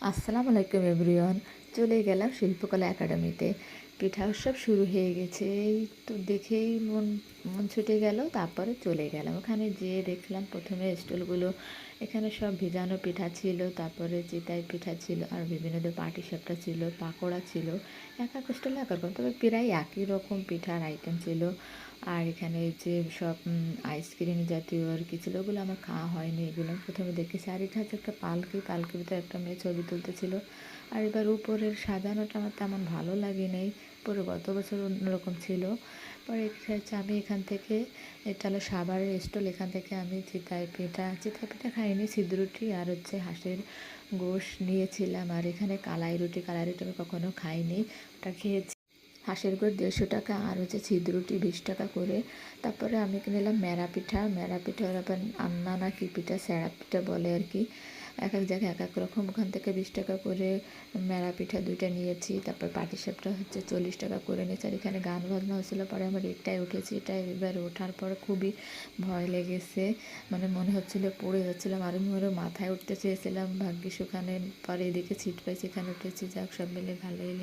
আসসালামু আলাইকুম এভরিওয়ান। চলে গেলাম শিল্পকলা একাডেমিতে। পিঠা উৎসব শুরু হয়ে গেছে। এই তো দেখেই মন মন ছুটে গেল। তারপরে চলে গেলাম। ওখানে যেয়ে দেখলাম প্রথমে স্টলগুলো, এখানে সব ভিজানো পিঠা ছিল, তারপরে চিতাই পিঠা ছিল, আর বিভিন্ন ধরনের পাটিসাপটা ছিল, পাকোড়া ছিল। এক এক স্টলে এক এক রকম, তবে প্রায় একই রকম পিঠার আইটেম ছিল। আর এখানে যে সব আইসক্রিম জাতীয় আর কি ছিল, ওগুলো আমার খাওয়া হয়নি। এগুলো প্রথমে দেখেছি। আর এটা হচ্ছে একটা পালকির ভিতরে একটা মেয়ে ছবি তুলতেছিল। আর এবার উপরের সাজানোটা আমার তেমন ভালো লাগে নাই। পরে গত বছর অন্যরকম ছিল। পরে হচ্ছে আমি এখান থেকে, এটা হলো সাভারের স্টল, এখান থেকে আমি চিতই পিঠা খাইনি, সিদ্ধ রুটি আর হচ্ছে হাঁসের গোশ নিয়েছিলাম। আর এখানে কালাই রুটি আমি কখনো খাইনি, ওটা খেয়েছি। হাঁসের গোশ 150 টাকা, আর হচ্ছে সিদ্ধ রুটি 20 টাকা করে। তারপরে আমি নিলাম মেরা পিঠা ওর আবার আন্না না কি পিঠা, স্যাড়া পিঠা বলে আর কি। এক এক জায়গায় এক এক রকম। ওখান থেকে 20 টাকা করে মেরা পিঠা 2টা নিয়েছি। তারপর পাটিসাপটা হচ্ছে 40 টাকা করে নিয়েছি। আর এখানে গান বাজনা হয়েছিল, পরে আমার এটাই উঠেছি। এটাই এবার ওঠার পরে খুবই ভয় লেগেছে, মানে মনে হচ্ছিল পড়ে যাচ্ছিলাম। আর আমি ওর মাথায় উঠতে চেয়েছিলাম, ভাগ্যিস ওখানে পরে এদিকে সিট পাইছি, এখানে উঠেছি। যাক, সব মিলে ভালোই লেগেছে।